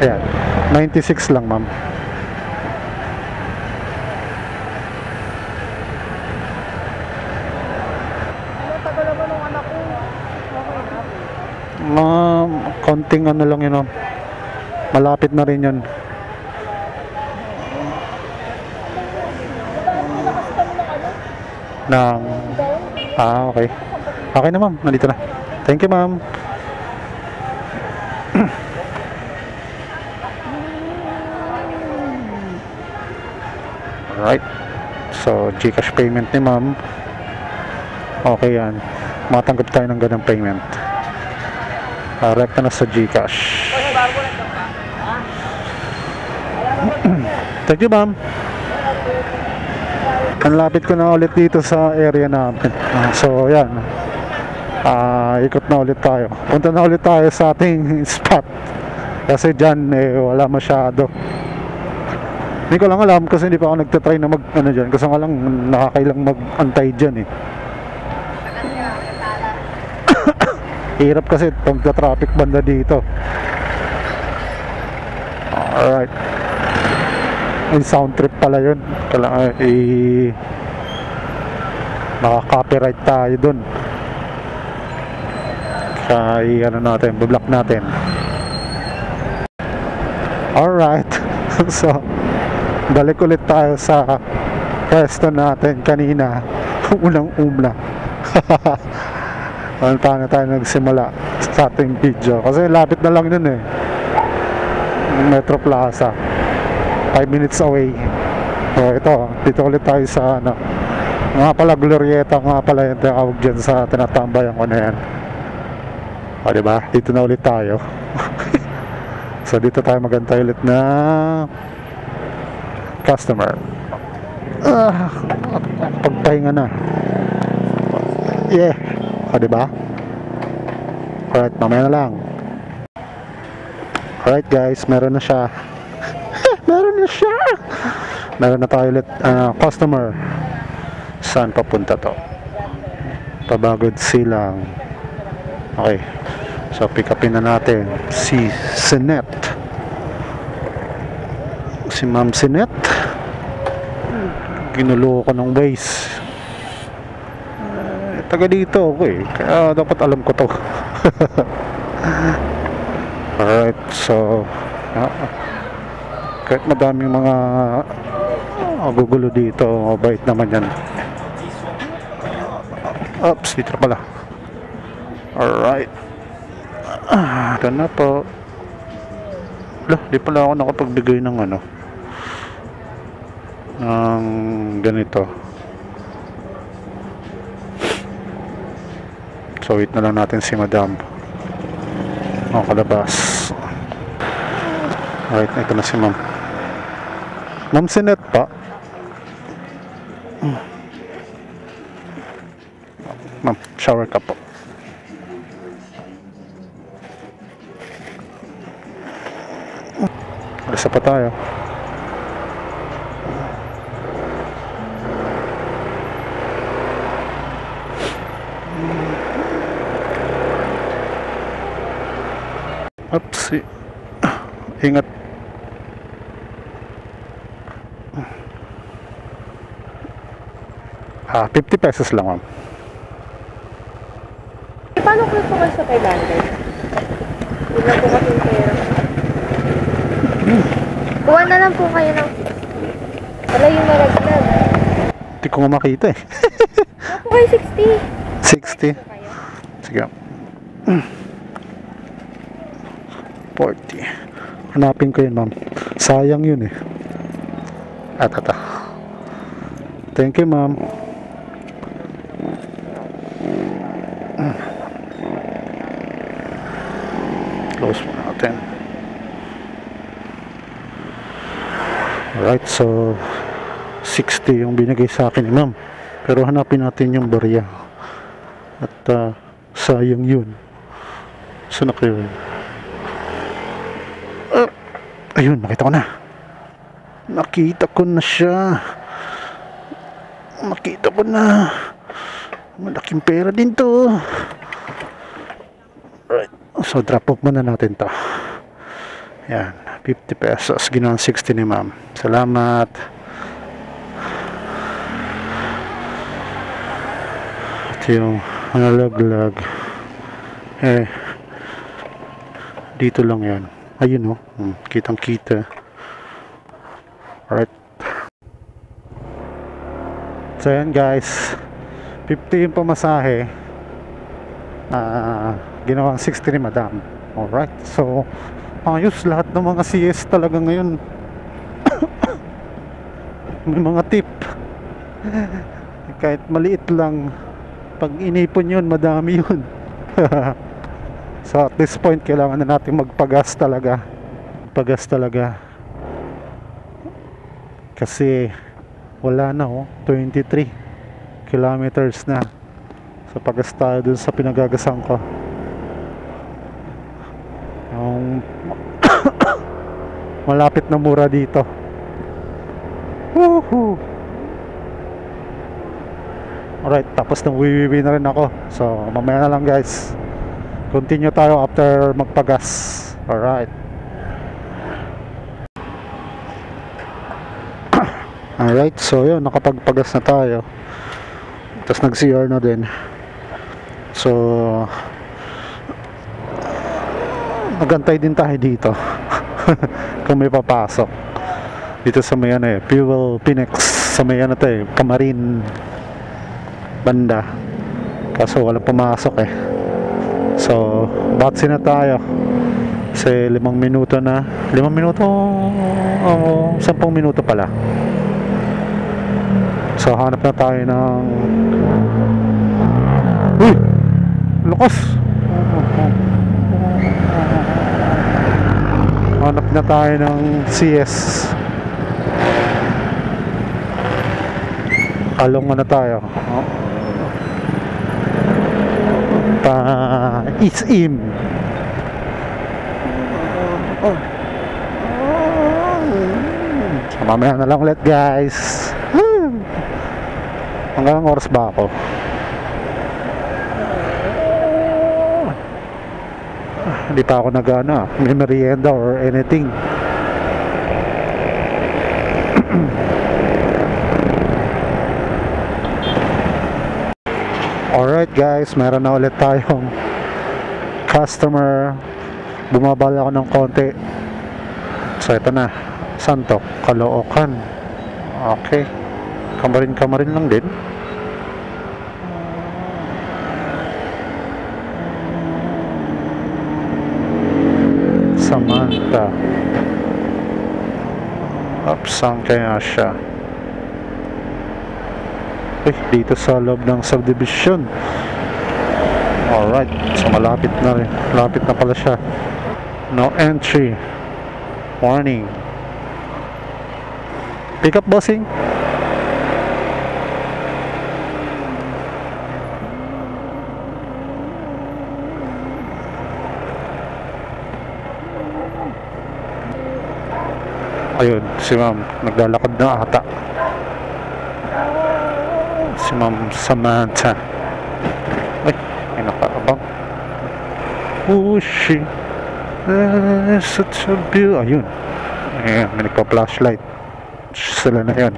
Ayan. 96 lang, ma'am. Tagal naman ng anak ko. Konting lang yun, ma'am. Malapit na rin yun. ng... Okay. Okay na, ma'am. Nandito na. Thank you, ma'am. Alright. So, GCash payment ni ma'am. Okay yan. Matanggap tayo ng ganang payment. Rekta na sa GCash. Thank you, ma'am. Ang lapit ko na ulit dito sa area namin. So, yan. Ikot na ulit tayo. Punta na ulit tayo sa ating spot. Kasi dyan, wala masyado. Hindi ko lang alam kasi hindi pa ako nagtatry na mag-ano dyan. Kasi nga lang, nakakailang mag-antay dyan eh. Hirap kasi pagka-traffic banda dito. Alright. May sound trip pala yun. Kailangan naka-copyright tayo dun. Kaya ano natin, bablock natin. Alright. So, balik ulit tayo sa pwesto natin kanina. Unang-una. Paano tayo nagsimula sa ating video? Kasi lapit na lang yun eh. Metro Plaza. 5 minutes away. So ito, dito ulit tayo sa ano. Nga pala Glorieta, nga pala yung tawag dyan sa tinatambayan ko na yan. O diba? Dito na ulit tayo. So dito tayo magantay ulit na customer. Pagpahinga na. Yeah. O diba? Alright, mamaya na lang. Alright guys, meron na siya. Meron na siya. Meron na tayo ulit customer. Saan papunta to? Pabagod Silang. Okay. So pick upin na natin si Sinet. Si Ma'am Sinet. Ginulo ko ng Waze. Taga dito ako eh. Kaya dapat alam ko to. Alright, so kahit madaming mga gugulo dito, mabait naman yan. Oops, dito pala. Alright. Ito na po. Di pala ako nakapagbigay ng ano, ng ganito. So wait na lang natin si Madam. Kalabas. Alright, ito na si Ma'am. Ma'am Sinet pa. Ma'am, shower ka po. Alisa pa tayo. Oops. Ingat. ₱50 lang, ma'am. Paano ko po kayo sa 500? Wala po kasi pera. Kuha na lang po kayo ng 60. Wala yung maraglag. Hindi ko nga makita eh. Wala po kayo 60. 60. Sige. 40. Hanapin ko yun, ma'am. Sayang yun eh. Ata. Thank you, ma'am. Close mo natin. Alright, so 60 yung binigay sa akin ni ma'am. Pero hanapin natin yung barya. At sayang yun. Saan na kayo? Ayun, nakita ko na. Nakita ko na siya. Nakita ko na. Malaking pera din to. Right. So drop off muna natin to. Yan, ₱50. Ginawa 60 ni ma'am. Salamat. At yung nalaglag. Dito lang yan. Ayun kitang kita. Alright. So yan guys, 50 yung pamasahe. Ginawang 60 ni madam. Alright, so ayos lahat ng mga CS talaga ngayon. May mga tip. Kahit maliit lang, pag inipon yun, madami yun. So at this point, kailangan na natin magpagas talaga. Kasi wala na 23 kilometers na. So pagas tayo dun sa pinagagasan ko. Yung malapit na mura dito. Woohoo! Alright, tapos nang wiwiwi na rin ako. So mamaya na lang guys. Continue tayo after magpagas. Alright. Alright, so yun, nakapagpagas na tayo. Tapos nag-CR na din. So magantay din tayo dito. Kung may papasok dito sa may Fuel Phoenix, sa may Camarin banda. Kaso walang pumasok So batsi na tayo. Kasi 5 minuto na. 5 minuto 10 minuto pala. So hanap na tayo ng uy! Lakas! Hanap na tayo ng CS. Along na tayo. Isim. So, mamaya na lang ulit guys. Hanggang oras ba ako? Hindi pa ako nagana may merienda or anything. Alright guys, meron na ulit tayong customer. Bumabal ako ng konti. So ito na. Saan to? Caloocan. Okay, Camarin lang din. Samantha. Saan kaya siya? Dito sa loob ng subdivision. Alright, so malapit na rin. Malapit na pala siya. No entry. Warning. Pick up bossing. Ayun, si ma'am naglalakad na ata. Si ma'am Samantha. Ay, may nakaabang. Oh shit. Such a view. Ayun. Ayan, may nagpa-flashlight. Sila na yun.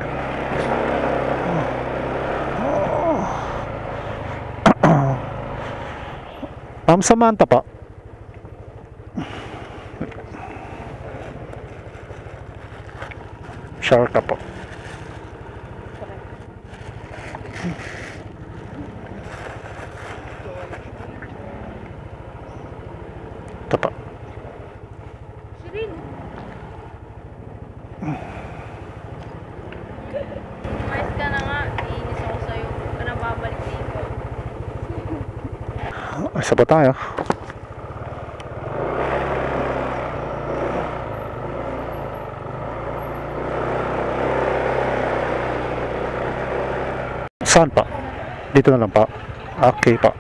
Ma'am Samantha pa. Shower ka po. Ito pa. Shirin. Mais ka na nga. Iinis ako sa'yo. Huwag ka na babalik dito. Isa pa tayo. Saan pa? Dito na lang pa. Okay pa.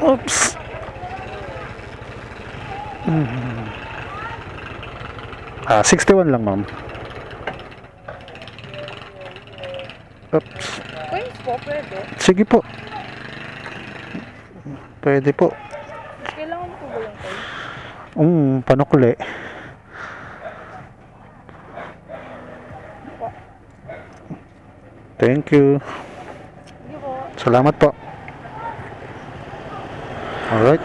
Oops. 61 lang ma'am. Oops. Coins po, pwede. Sige po. Pwede po. Kailangan po ba yung coins? Panukli. Thank you. Hindi po. Salamat po. Alright.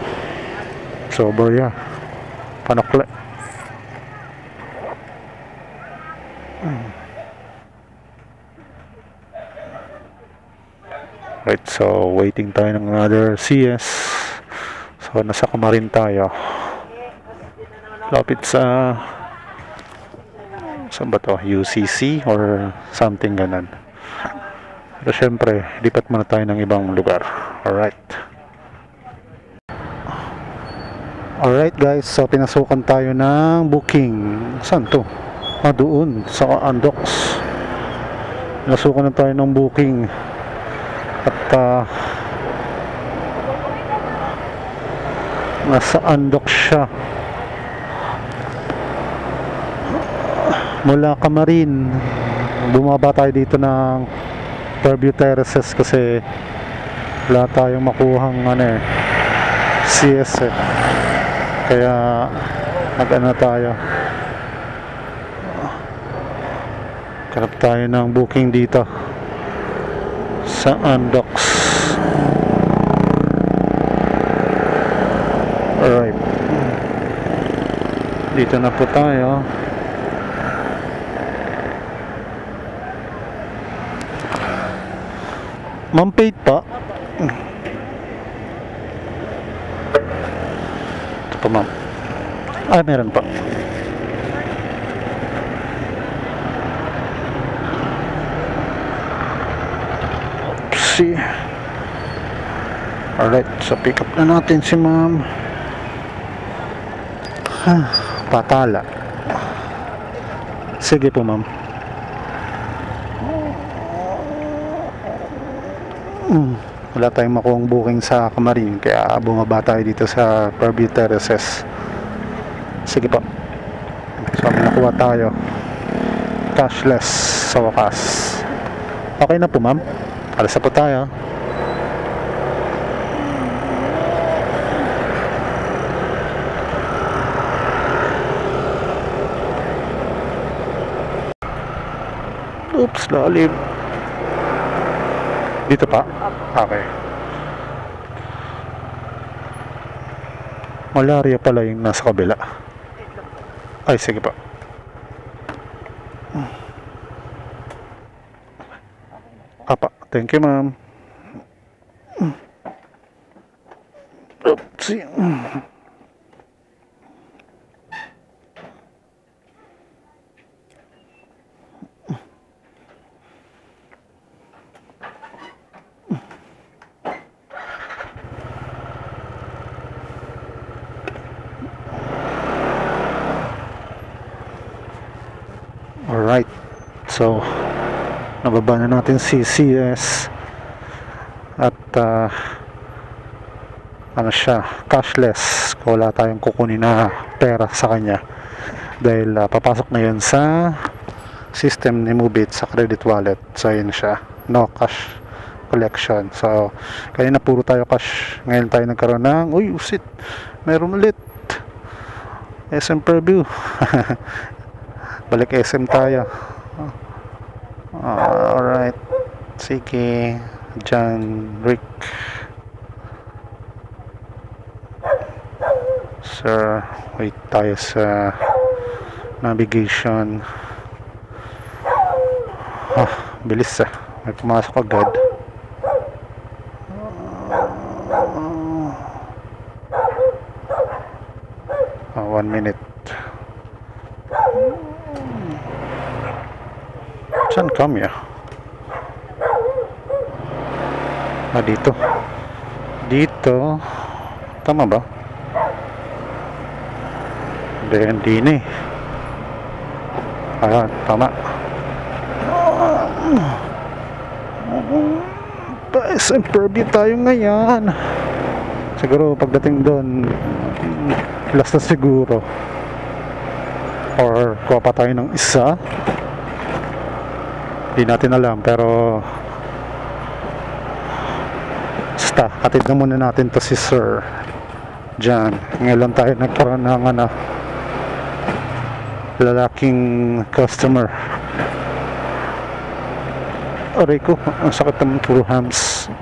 So, Boria. Panukli. Right, so waiting tayo ng another CS. So nasa Kamarin tayo. Lapit sa saan ba to? UCC or something ganun. Pero syempre, lipat muna tayo ng ibang lugar. Alright. Alright guys, so pinasukan tayo ng booking. Saan to? Doon, sa Andox. Pinasukan na tayo ng booking. At nasa Andox siya. Mula Kamarin, bumaba tayo dito ng Fairview Terraces kasi wala tayong makuhang CS kaya nag-ano tayo, karap tayo ng booking dito sa Andox. Alright, dito na po tayo. Ma'am, paid pa? Ito pa, ma'am. Meron pa. Oopsie. Alright, so pick up na natin si ma'am. Patala. Sige po, ma'am. Wala tayong makuhang booking sa Kamarin kaya bumaba tayo dito sa Fairview Terraces. Sige po, so may nakuha tayo, cashless sa wakas. Okay na po, ma'am. Alas na po tayo. Oops, lalim. Dito pa? Okay. Malaria pala yung nasa kabila. Ay, sige pa. Apa, thank you, ma'am. Oopsie. Alright, so nababa na natin si CS at ano siya, cashless. Wala tayong kukunin na pera sa kanya dahil papasok na yun sa system ni Mubit sa credit wallet. So yun siya, no cash collection. So kanina puro tayo cash, ngayon tayo nagkaroon ng uy, usit, meron ulit SM Fairview. Balik SM tayo. Alright, sige, John Rick. Sir, wait tayo sa navigation. Bilis may pumasok agad. 1 minute. Saan kami dito. Dito. Tama ba? Hindi na tama. SM Fairview tayo ngayon. Siguro pagdating doon last na siguro. Or kuha pa tayo ng isa. Hindi natin alam, pero basta hatid na muna natin to si Sir John. Ngayon tayo nagkaroon ng lalaking customer. Aray ko, ang sakit naman, puro hams.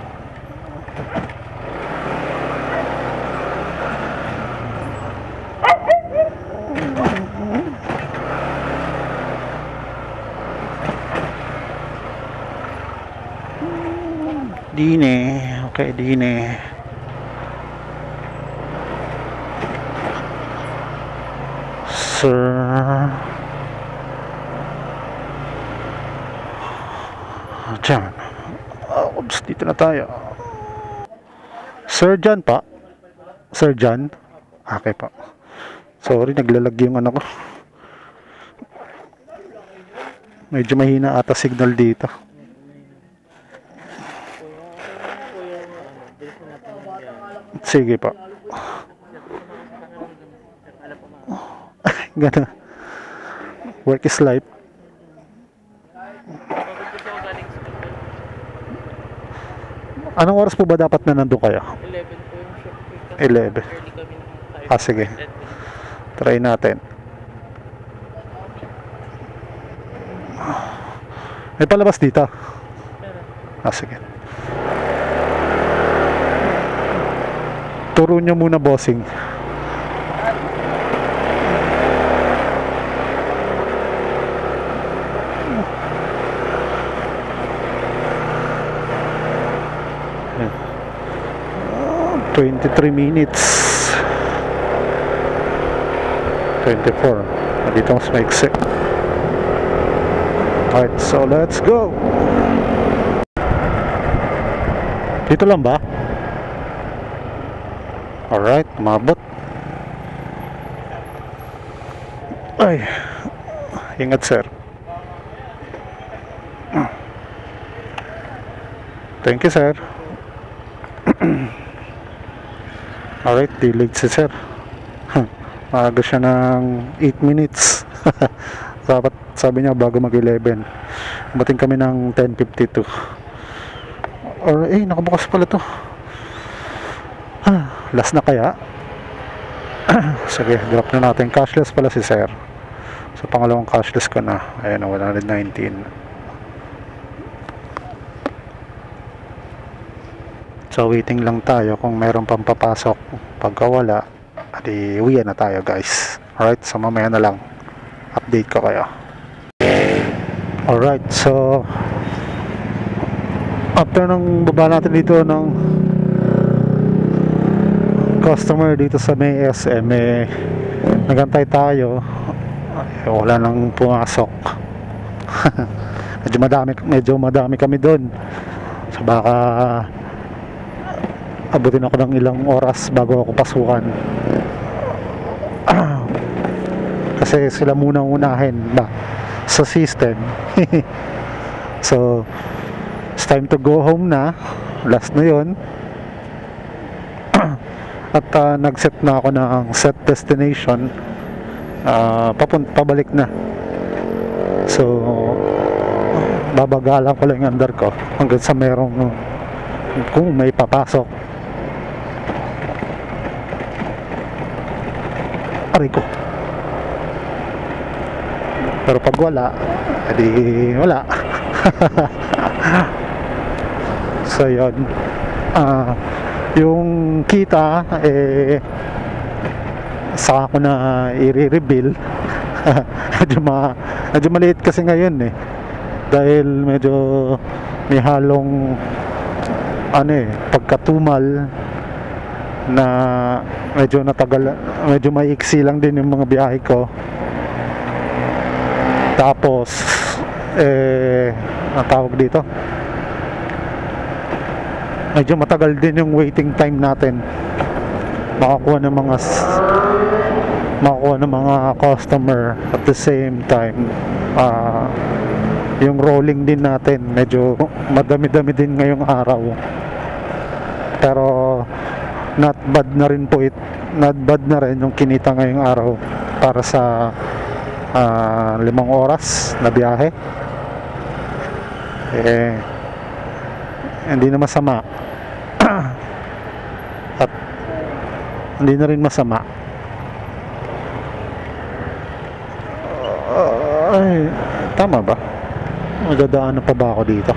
Dine. Okay, Dine. Sir. Diyan. Oops, dito na tayo. Sir John pa. Sir John. Okay pa. Sorry, naglalag yung ano ko. Medyo mahina ata signal dito. Sige pa. Gana. Work is life. Anong oras po ba dapat na nandun kayo? 11 po yung shift. 11. Early kami ng 5. Ah, sige. Try natin. May palabas dito. Ah, sige. Turo nyo muna, bossing. Ayan. 23 minutes. 24. Dito mas maiksi. Alright, so let's go. Dito lang ba? Alright, umabot. Ay, ingat sir. Thank you sir. Alright, delayed si sir. Maaga siya ng 8 minutes. Dapat sabi niya bago mag 11. Bating kami ng 10:52. Or nakabukas pala to. Last na kaya. Sige, drop na natin. Cashless pala si sir. So pangalawang cashless ko na. Ayan, 119. So waiting lang tayo kung meron pang papasok. Pagka wala, adi uwian na tayo guys. Alright, so mamaya na lang update ko kayo. Alright, so after nang baba natin dito ng customer dito sa may SM, nagantay tayo. Wala nang pumasok. medyo madami kami doon. So baka abutin ako ng ilang oras bago ako pasukan. Kasi sila munang unahin ba sa system. So it's time to go home na. Last na yon. At nag-set na ako ng set destination. Pabalik na. So babagalan ko lang yung under ko hanggang sa merong kung may papasok. Aray ko. Pero pag wala, edi wala. So yun, yung kita saka ko na i-reveal. medyo maliit kasi ngayon dahil medyo may halong pagkatumal na medyo natagal, medyo maiksi lang din yung mga biyahe ko. Tapos ang tawag dito, medyo matagal din yung waiting time natin makakuha ng mga customer. At the same time, yung rolling din natin medyo madami-dami din ngayong araw. Pero not bad na rin yung kinita ngayong araw para sa 5 oras na biyahe. Hindi na masama. At hindi na rin masama. Tama ba? Magdadaan pa ba ako dito?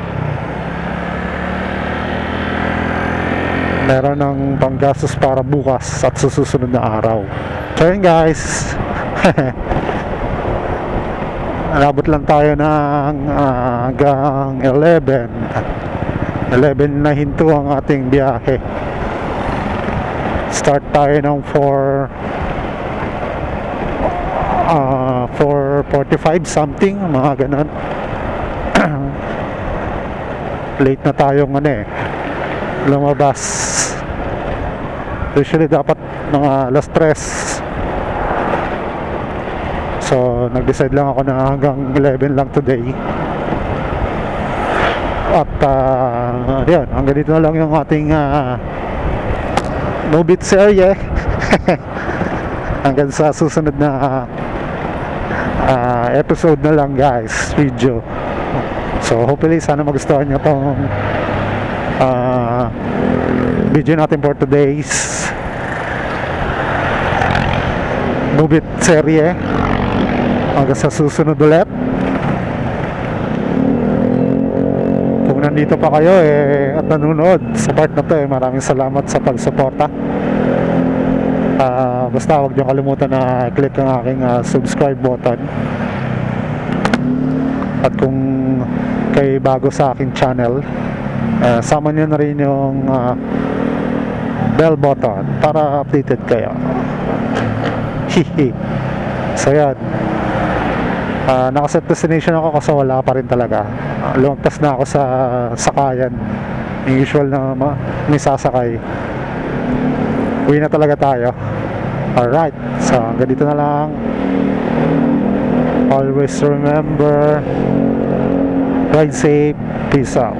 Meron ng panggastos para bukas at susunod na araw. So yun guys. Nalabot lang tayo ng hanggang 11. 11 na hinto ang ating biyahe. Start tayo ng 4:45 something, mga ganon. Late na tayong lumabas. Usually dapat mga alas 3. So nag-decide lang ako na hanggang 11 lang today. At yan, hanggang dito na lang yung ating Movie serye. Hanggang sa susunod na episode na lang guys, video. So hopefully sana magustuhan nyo tong video natin for today's movie serye. Hanggang sa susunod ulit. Kung nandito pa kayo at nanonood sa part na to, maraming salamat sa pagsuporta. Basta huwag niyo kalimutan na click ang aking subscribe button. At kung kayo bago sa aking channel, sama niyo na rin yung bell button para updated kayo. Hihi. So yan, nakaset destination ako kasi wala pa rin talaga. Lumagpas na ako sa sakayan, yung usual na may sasakay. Uwi na talaga tayo. Alright, so hanggang dito na lang. Always remember, ride safe, peace out.